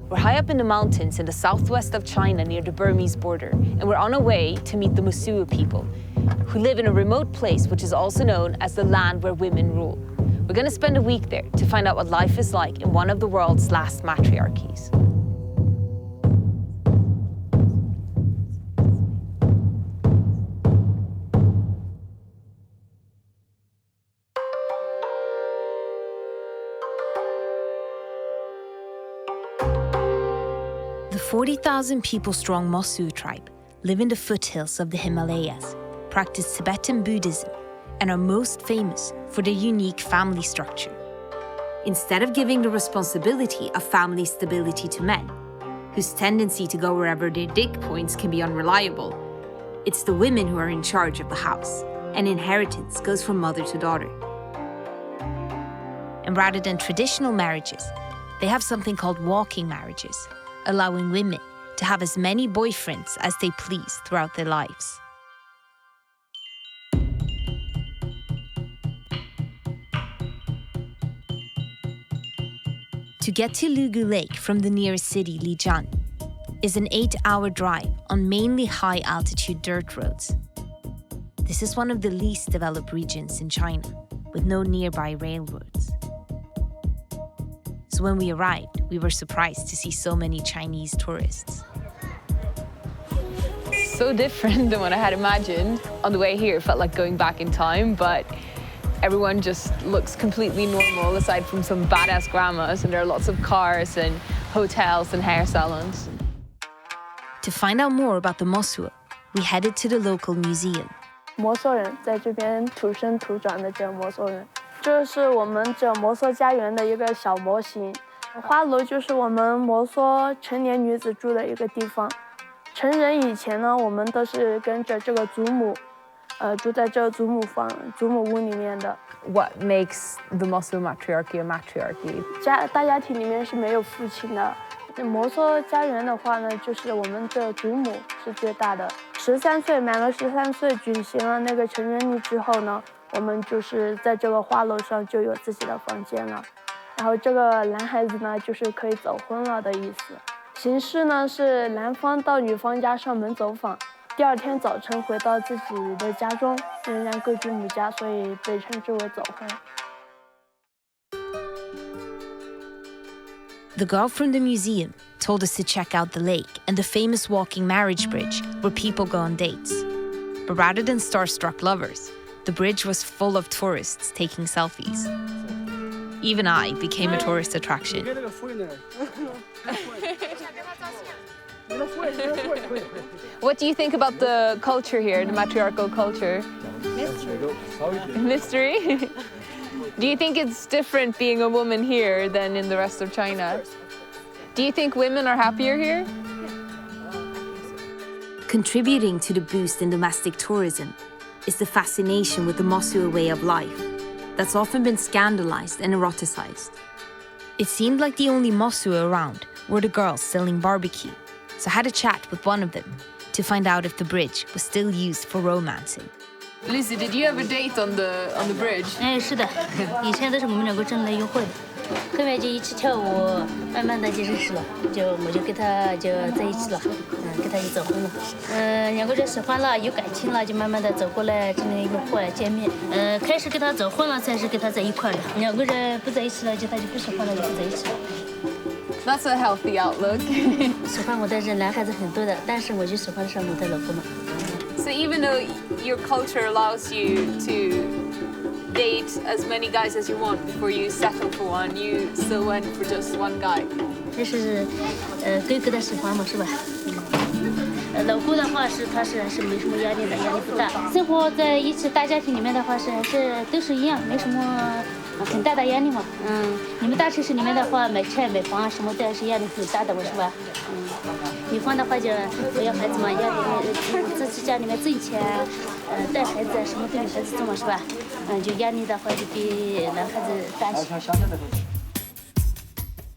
We're high up in the mountains in the southwest of China near the Burmese border, and we're on our way to meet the Moso people, who live in a remote place which is also known as the land where women rule. We're going to spend a week there to find out what life is like in one of the world's last matriarchies. The 40,000 people strong Moso tribe live in the foothills of the Himalayas, practice Tibetan Buddhism, and are most famous for their unique family structure. Instead of giving the responsibility of family stability to men, whose tendency to go wherever their dick points can be unreliable, it's the women who are in charge of the house, and inheritance goes from mother to daughter. And rather than traditional marriages, they have something called walking marriages, allowing women to have as many boyfriends as they please throughout their lives. To get to Lugu Lake from the nearest city, Lijian, is an 8-hour drive on mainly high-altitude dirt roads. This is one of the least developed regions in China, with no nearby railroads. So when we arrived, we were surprised to see so many Chinese tourists. So different than what I had imagined. On the way here, it felt like going back in time, but everyone just looks completely normal, aside from some badass grandmas, and there are lots of cars and hotels and hair salons. To find out more about the Moso, we headed to the local museum. 摩梭人在这边土生土长的这摩梭人，这是我们这摩梭家园的一个小模型。花楼就是我们摩梭成年女子住的一个地方。成人以前呢，我们都是跟着这个祖母，住在这祖母屋里面的。What makes the Moso matriarchy a matriarchy? 大家庭里面是没有父亲的。摩梭家园的话呢，就是我们这祖母是最大的。13岁满了13岁，举行了那个成人礼之后呢，我们就是在这个花楼上就有自己的房间了。然后这个男孩子呢，就是可以走婚了的意思。形式呢是男方到女方家上门走访，第二天早晨回到自己的家中，仍然各居母家，所以被称之为走婚。The girl from the museum told us to check out the lake and the famous walking marriage bridge where people go on dates. But rather than starstruck lovers, the bridge was full of tourists taking selfies. Even I became a tourist attraction. What do you think about the culture here, the matriarchal culture? Mystery? Do you think it's different being a woman here than in the rest of China? Do you think women are happier here? Contributing to the boost in domestic tourism is the fascination with the Moso way of life that's often been scandalized and eroticized. It seemed like the only Moso around were the girls selling barbecue, so I had a chat with one of them to find out if the bridge was still used for romancing. Lucy, did you ever date on the bridge? 哎，是的，以前都是我们两个争来约会的，后面就一起跳舞，慢慢的就认识了，我就跟他就在一起了，跟他就走婚了，两个人喜欢了，有感情了，就慢慢的走过来，真的约会见面，开始跟他走婚了，才是跟他在一块的，两个人不在一起了，他就不喜欢了，就不在一起了。That's a healthy outlook. 喜欢我的人男孩子很多的，但是我就喜欢上我的老公了。So even though your culture allows you to date as many guys as you want before you settle for one, you still went for just one guy. 这是哥哥的喜欢嘛，是吧？老公的话他是没什么压力的，压力不大。生活在一起大家庭里面的话还是都是一样，没什么很大的压力嘛。你们大城市里面的话，买车买房什么的是压力很大的嘛，是吧？女方的话就我要孩子嘛，压力自己家里面挣钱，带孩子什么都女孩子做嘛，是吧？就压力的话就比男孩子大些。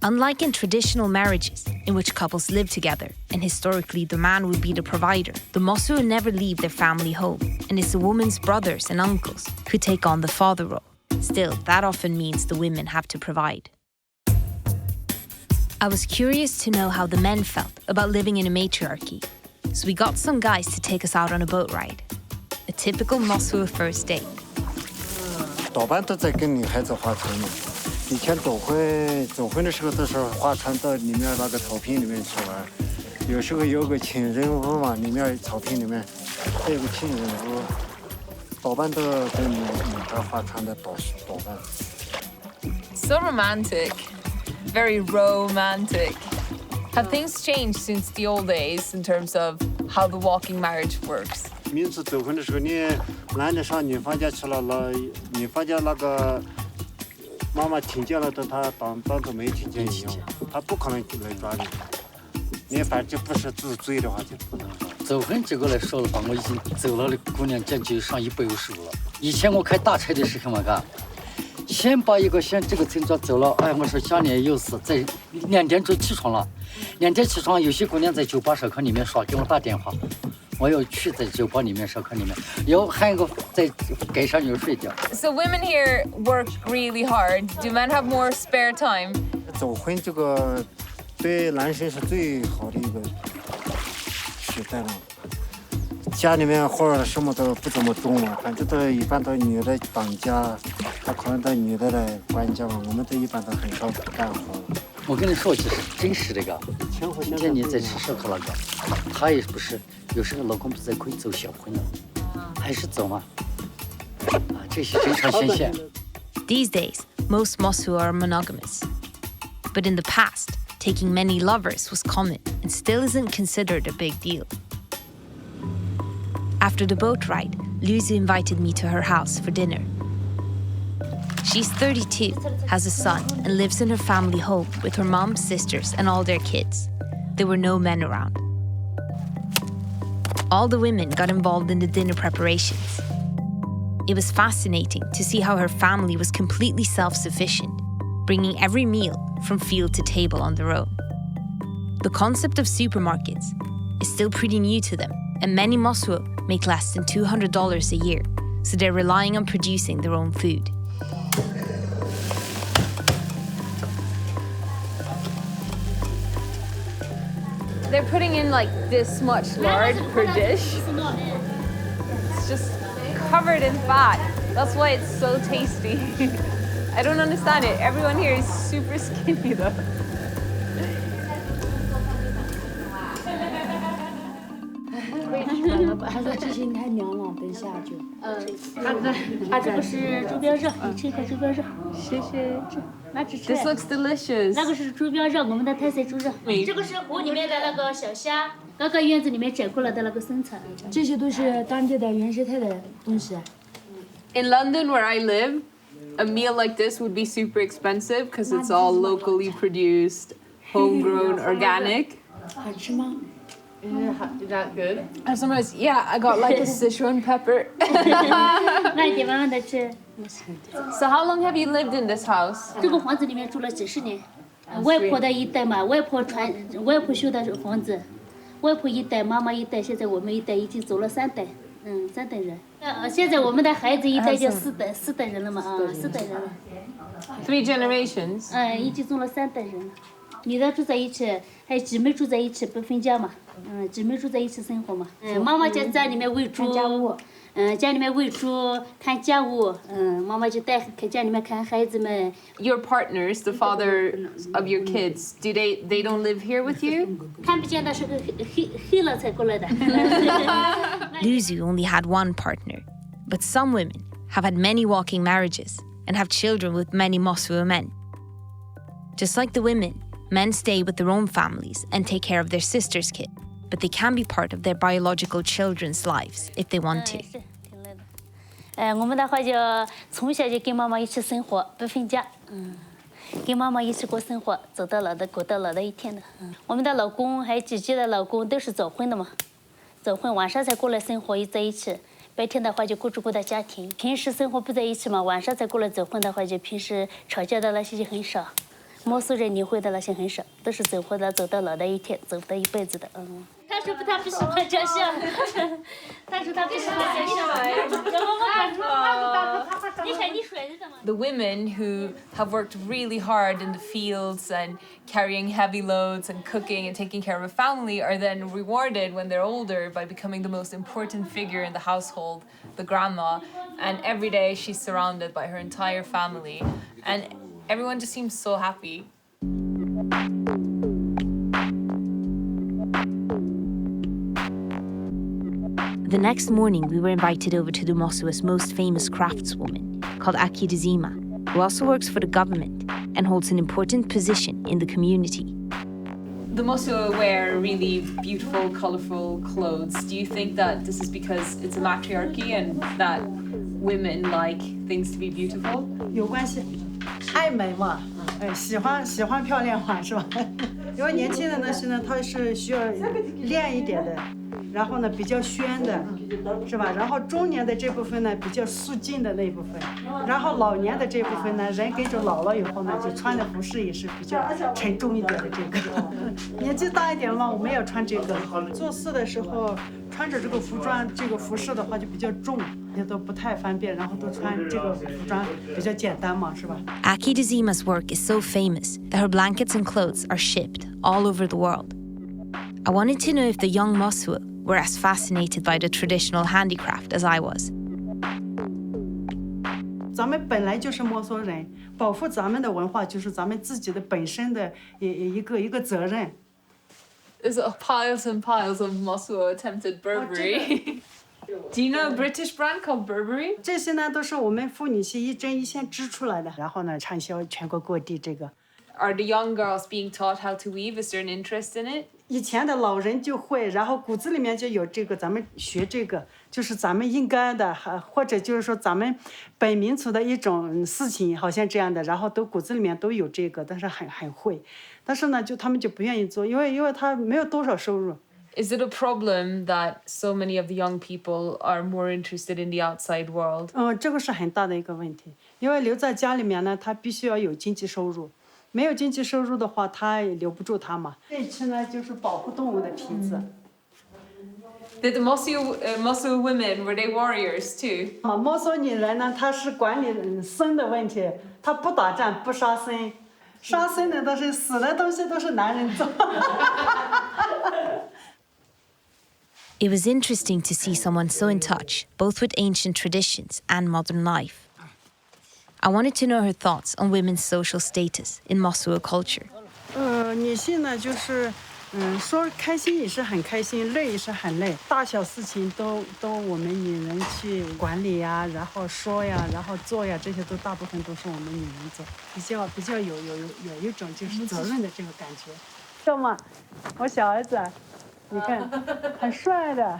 Unlike in traditional marriages, in which couples live together, and historically the man would be the provider, the Moso never leave their family home, and it's the woman's brothers and uncles who take on the father role. Still, that often means the women have to provide. I was curious to know how the men felt about living in a matriarchy, so we got some guys to take us out on a boat ride. A typical Mosul first date. 多半都在跟女孩子划船呢。以前走婚的时候都是划船到里面那个草坪里面去玩，有时候有个情人屋嘛，里面草坪里面还有个情人屋，多半都跟女孩划船的多半。So romantic, very romantic. Have things changed since the old days in terms of how the walking marriage works? 民族走婚的时候，你男的上女方家去了，女方家那个妈妈听见了，他当作没听见一样，他不可能来抓你。你反正就不是自罪的话，就不能抓。走婚这个来说的话，我已经走了的姑娘将近上150了。以前我开大车的时候嘛，嘎。先把一个县这个村庄走了，哎，我说家里有事，在2点钟起床了。2点起床，有些姑娘在酒吧烧烤里面耍，给我打电话，我要去在酒吧里面烧烤里面，要喊个在街上又睡觉。So women here work really hard. Do men have more spare time? 走婚这个对男生是最好的一个时代了。家里面活儿什么都不怎么懂了，反正都一般都女的当家，他可能都女的来管家嘛。我们都一般都很少干活。我跟你说，其实真是这个。今天你在吃烧烤那个，他也不是，有时候老公不在可以走小婚了，还是走嘛。啊，这是正常现象。These days, most Mosul are monogamous. But in the past, taking many lovers was common and still isn't considered a big deal. After the boat ride, Luzu invited me to her house for dinner. She's 32, has a son, and lives in her family home with her mom, sisters, and all their kids. There were no men around. All the women got involved in the dinner preparations. It was fascinating to see how her family was completely self-sufficient, bringing every meal from field to table on their own. The concept of supermarkets is still pretty new to them, and many Mosul make less than $200 a year, so they're relying on producing their own food. They're putting in like this much lard per dish. It's just covered in fat. That's why it's so tasty. I don't understand it. Everyone here is super skinny though. 还说这些太凉了，等下就。这个是猪标肉，你吃一口猪标肉。谢谢。拿纸吃。 This looks delicious. 那个是猪标肉，我们的特色猪肉。这个是湖里面的那个小虾，刚刚院子里面摘过来的那个生菜。这些都是当地的原生态的东西。In London, where I live, a meal like this would be super expensive because it's all locally produced, homegrown, organic. 好吃吗？ Is that good? Sometimes, yeah, I got like a Sichuan pepper. 慢一点，慢慢的吃。 So how long have you lived in this house? 这个房子里面住了几十年，外婆的一代嘛，外婆修的房子，外婆一代，妈妈一代，现在我们一代已经走了3代，3代人。现在我们的孩子一代就4代人了嘛，4代人了。 3 generations. 已经走了3代人了。女的住在一起，还有姊妹住在一起，不分家嘛。姊妹住在一起生活嘛。妈妈在家里面喂猪，家里面喂猪，看家务，妈妈就带家里面看孩子们。Your partners, the father of your kids, they don't live here with you? 看不见的是个黑了才过来的。Luzu only had one partner, but some women have had many walking marriages and have children with many Mosul men. Just like the women, men stay with their own families and take care of their sister's kid, but they can be part of their biological children's lives if they want to. 我们的话就从小就跟妈妈一起生活，不分家，跟妈妈一起过生活，走到老的过到老的一天的。我们的老公还有姐姐的老公都是早婚的嘛，早婚晚上才过来生活在一起，白天的话就各住各的家庭，平时生活不在一起嘛，晚上才过来走婚的话，就平时吵架的那些就很少。 摩苏人离婚的那些很少，都是走婚的，走到老的一天，走到一辈子的。他他说他不喜欢照相，他说他不喜欢照相。然后我看出你看你说的怎么？The women who have worked really hard in the fields and carrying heavy loads and cooking and taking care of a family are then rewarded when they're older by becoming the most important figure in the household, the grandma. And every day she's surrounded by her entire family. And everyone just seems so happy. The next morning, we were invited over to the Mosua's most famous craftswoman, called Akidizima, who also works for the government and holds an important position in the community. The Mosua wear really beautiful, colourful clothes. Do you think that this is because it's a matriarchy and that women like things to be beautiful? 有关系，爱美嘛，喜欢漂亮嘛，是吧？因为年轻人呢，现在他是需要亮一点的，然后呢比较宣的，是吧？然后中年的这部分呢比较素净的那一部分，然后老年的这部分呢，人跟着老了以后呢，就穿的服饰也是比较沉重一点的这个。年纪大一点嘛，我们要穿这个。做事的时候穿着这个服装、这个服饰的话就比较重，也都不太方便，然后都穿这个服装比较简单嘛，是吧？ Akidizima's work is so famous that her blankets and clothes are shipped all over the world. I wanted to know if the young Mosua were as fascinated by the traditional handicraft as I was. 咱们本来就是摩梭人，保护咱们的文化就是咱们自己的本身的一个责任。There's piles and piles of Mosua attempted Burberry. Do you know a British brand called Burberry? 这些呢都是我们妇女系一针一线织出来的，然后呢畅销全国各地。这个 Are the young girls being taught how to weave? Is there an interest in it? 以前的老人就会，然后骨子里面就有这个，咱们学这个就是咱们应该的，或者就是说咱们本民族的一种事情，好像这样的，然后都骨子里面都有这个，但是很会，但是呢他们就不愿意做，因为他没有多少收入。Is it a problem that so many of the young people are more interested in the outside world? 这个是很大的一个问题，因为留在家里面呢，他必须要有经济收入。没有经济收入的话，他也留不住他嘛。这一次呢，就是保护动物的皮子。Did the Mosua women, were they warriors too? 摩梭女人呢，她是管理生的问题，她不打仗不杀生，杀生的都是死的东西都是男人做。It was interesting to see someone so in touch, both with ancient traditions and modern life. I wanted to know her thoughts on women's social status in Mosua culture. 女性呢，就是说开心也是很开心，累也是很累，大小事情都我们女人去管理呀，然后说呀，然后做呀，这些都大部分都是我们女人做，比较有一种就是责任的这个感觉。知道吗？我小儿子，你看，很帅的。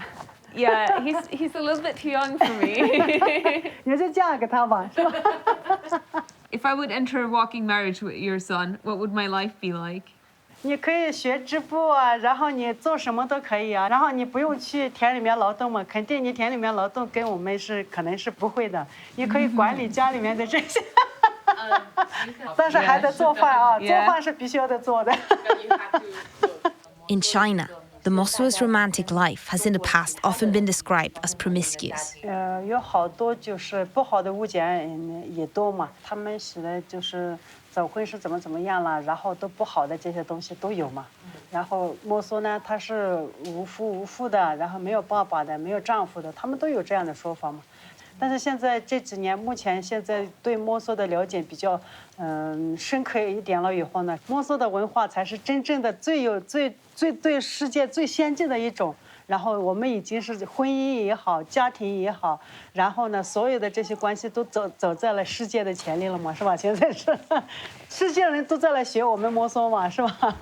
Yeah, he's a little bit too young for me. 你就嫁给他吧，是吧？ If I would enter a walking marriage with your son, what would my life be like? 你可以学织布啊，然后你做什么都可以啊，然后你不用去田里面劳动嘛，肯定你田里面劳动跟我们可能是不会的，你可以管理家里面的这些。但是还得做饭啊，做饭是必须要得做的。In China, the Mosua's romantic life has in the past often been described as promiscuous. 有好多就是不好的物件也多嘛，他们写的就是走婚是怎么样了，然后都不好的这些东西都有嘛。然后摩梭呢，他是无夫无妇的，然后没有爸爸的，没有丈夫的，他们都有这样的说法嘛。但是现在这几年，目前现在对摩梭的了解比较深刻一点了以后呢，摩梭的文化才是真正的最对世界最先进的一种。然后我们已经是婚姻也好，家庭也好，然后呢，所有的这些关系都走在了世界的前列了嘛，是吧？现在是世界人都在来学我们摩梭嘛，是吧？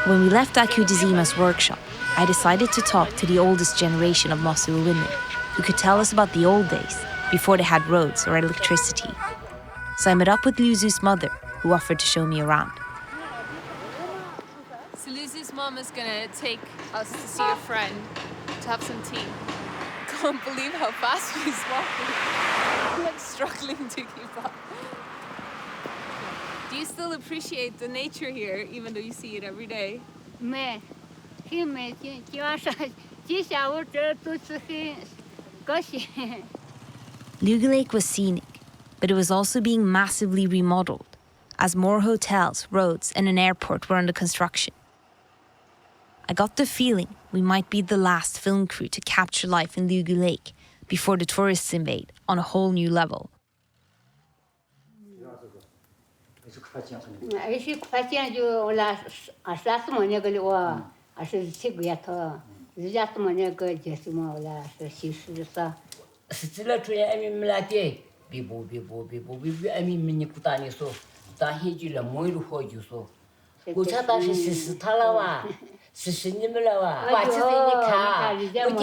When we left Akudizima's workshop, I decided to talk to the oldest generation of Mosua women, who could tell us about the old days, before they had roads or electricity. So I met up with Luzu's mother, who offered to show me around. So Luzu's mom is gonna take us to see a friend, to have some tea. Can't believe how fast she's walking. I'm like struggling to keep up. Do you still appreciate the nature here, even though you see it every day? 没，很没劲。今晚上，今下午这都是很高兴。Lugu Lake was scenic, but it was also being massively remodeled, as more hotels, roads, and an airport were under construction. I got the feeling we might be the last film crew to capture life in Lugu Lake before the tourists invade on a whole new level. 而且发现就那30么那个的哇，27个月头，人家什么那个就是么那是60啥。是这了主要俺们那点，别俺们你不打你说，打起就了没有好就说，我家当时是他了哇，是你们了哇，我记得你看，我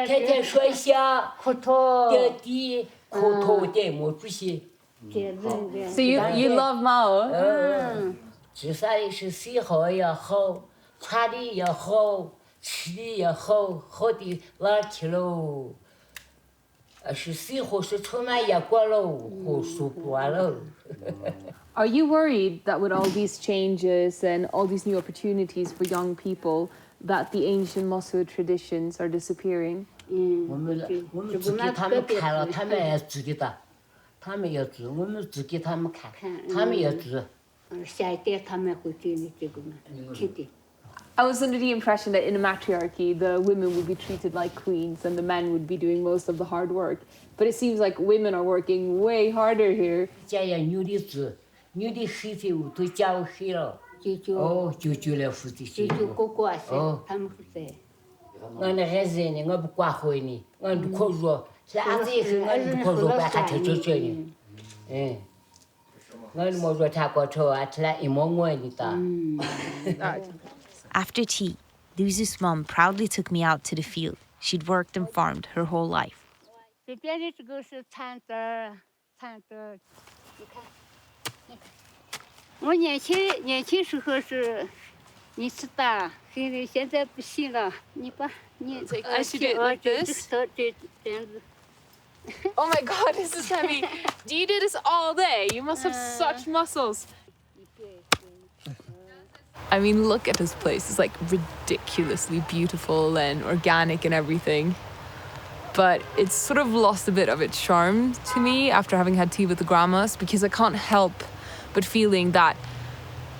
天天说一下，苦头，掉地苦头的没出息。So you love Mao? 至少也是睡好也好，穿的也好，吃的也好，好的哪去喽？是生活是充满阳光喽，和舒服完喽。Are you worried that with all these changes and all these new opportunities for young people, that the ancient Moso traditions are disappearing? 我们只给他们看了，他们也知道的，他们也知，我们只给他们看，他们也知。下一代他们会对你这个嘛，肯定。I was under the impression that in a matriarchy, the women would be treated like queens and the men would be doing most of the hard work. But it seems like women are working way harder here. 家呀，女的子，女的黑废物都家务黑了。舅来负责些。舅哥哥些，他们负责。我那孩子呢，我不管好呢，我不可说，啥子也是我不可说，管他吃呢。我没说他过丑啊，吃了一毛我的的。After tea, Luzu's mum proudly took me out to the field she'd worked and farmed her whole life. 这边的这个是蚕豆，你看，我年轻时候是，你吃的，现在不行了，你把你这个 I should do it like this? 这样子。Oh my god, this is heavy. Do you do this all day? You must have such muscles. I mean, look at this place. It's like ridiculously beautiful and organic and everything. But it's sort of lost a bit of its charm to me after having had tea with the grandmas, because I can't help but feeling that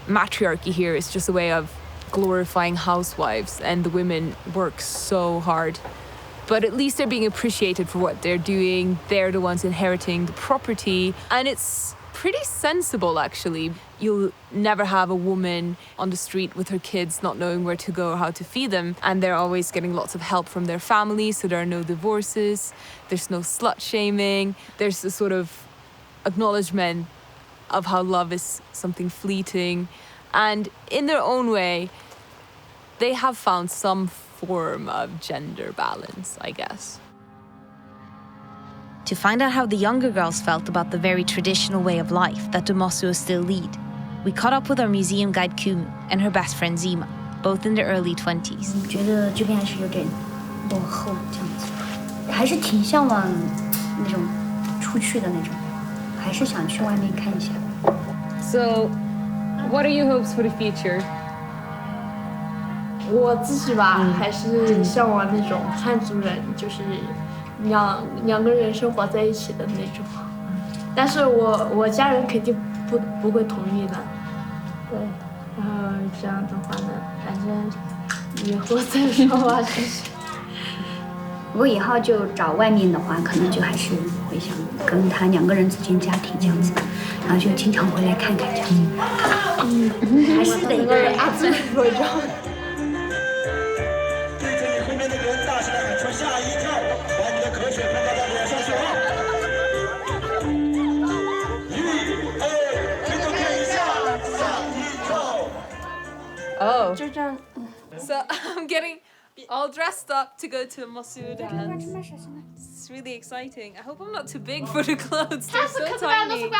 matriarchy here is just a way of glorifying housewives and the women work so hard. But at least they're being appreciated for what they're doing. They're the ones inheriting the property. And it's pretty sensible, actually. You'll never have a woman on the street with her kids not knowing where to go or how to feed them. And they're always getting lots of help from their family, so there are no divorces. There's no slut shaming. There's a sort of acknowledgement of how love is something fleeting. And in their own way, they have found some form of gender balance, I guess. To find out how the younger girls felt about the very traditional way of life that the Mosos still lead, we caught up with our museum guide Kumu and her best friend Zima, both in their early 20s. 觉得这边还是有点落后这样子，还是挺向往那种出去的那种，还是想去外面看一下。So, what are your hopes for the future? 我自己吧，还是向往那种汉族人，就是两个人生活在一起的那种。但是我家人肯定不会同意的。对，然后这样的话呢，反正以后再说吧，就是。如果以后就找外面的话，可能就还是会想跟他两个人组建家庭这样子，然后就经常回来看看这样子。还是得一个人自己说着。对着你后面那个人大声的喊出吓一跳，把你的咳血喷到他脸上去啊！Oh. So I'm getting all dressed up to go to a Moso dance. It's really exciting. I hope I'm not too big for the clothes. They're so tiny.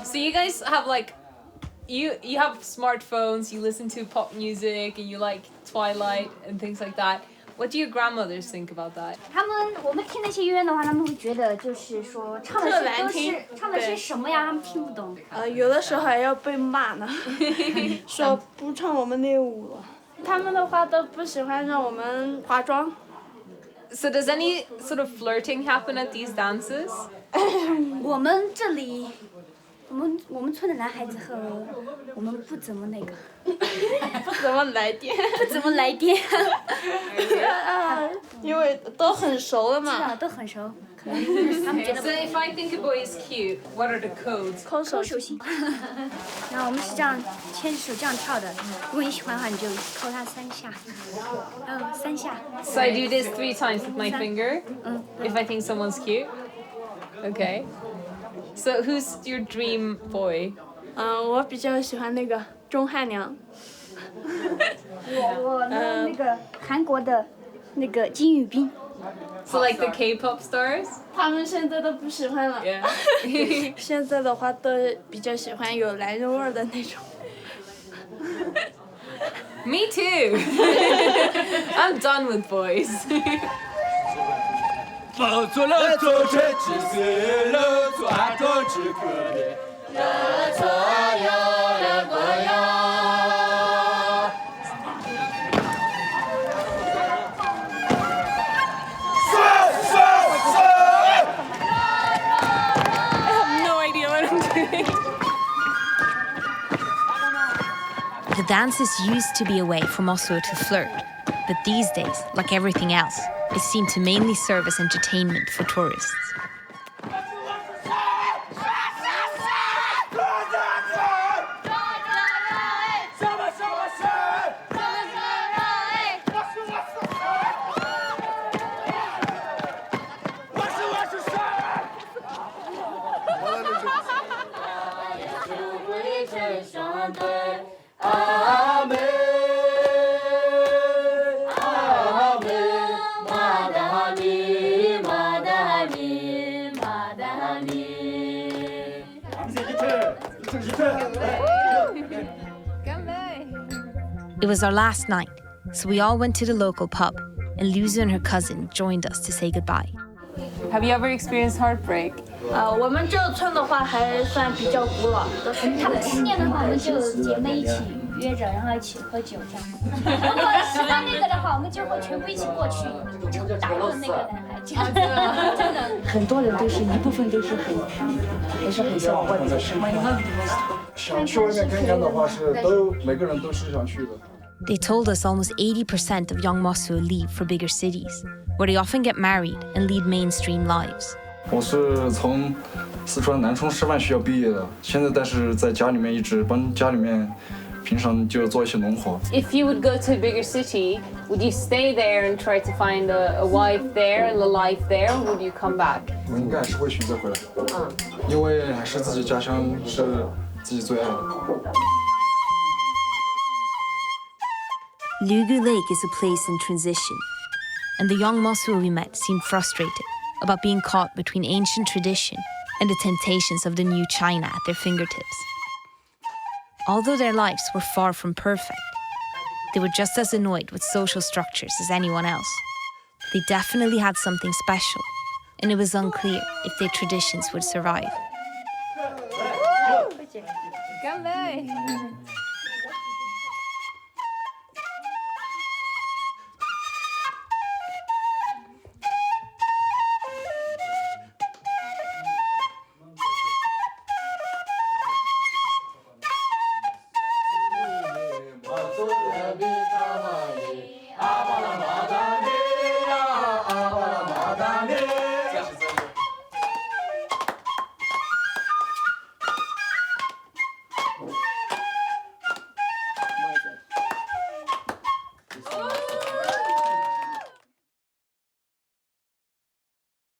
So you guys have like, you have smartphones, you listen to pop music and you like Twilight and things like that. What do your grandmothers think about that? 我们听那些音乐的话，他们会觉得就是说唱的是什么呀？他们听不懂。有的时候还要被骂呢，说不唱我们的舞了。他们的话都不喜欢让我们化妆。So does any sort of flirting happen at these dances? 我们这里，我们村的男孩子和我们不怎么那个，不怎么来电，不怎么来电。因为都很熟了嘛。是啊，都很熟。可能他们觉得。So if I think a boy is cute, what are the codes? 抠手心。然后我们是这样牵手这样跳的，如果你喜欢的话，你就抠他3下，3下。So I do this 3 times with my finger. If I think someone's cute. Okay. So who's your dream boy? 我比较喜欢那个钟汉良。我那个韩国的那个金宇彬。So like the K-pop stars? 他们现在都不喜欢了。Yeah. 现在的话都比较喜欢有男人味的那种。Me too. I'm done with boys. 做了做成之事了，做爱做之可怜，了错有了过有。The dances used to be a way for Moso to flirt, but these days, like everything else, it seemed to mainly serve as entertainment for tourists. It was our last night, so we all went to the local pub, and Luza and her cousin joined us to say goodbye. Have you ever experienced heartbreak? 我们这个村的话还算比较古老，都是他们新年的话，我们就姐妹一起约着，然后一起喝酒这样。如果喜欢那个的话，我们就会全部一起过去，就打动那个男孩，这样真的。很多人都是一部分都是很受欢迎的。想去外面看看的话，每个人都是想去的。They told us almost 80% of young Moso leave for bigger cities, where they often get married and lead mainstream lives. 我是从四川南充师范学校毕业的，现在但是在家里面一直帮家里面平常就做一些农活。 If you would go to a bigger city, would you stay there and try to find a wife there and a life there, or would you come back? 我应该还是会选择回来，因为还是自己家乡是自己最爱的。Lugu Lake is a place in transition, and the young Moso we met seemed frustrated about being caught between ancient tradition and the temptations of the new China at their fingertips. Although their lives were far from perfect, they were just as annoyed with social structures as anyone else. They definitely had something special, and it was unclear if their traditions would survive.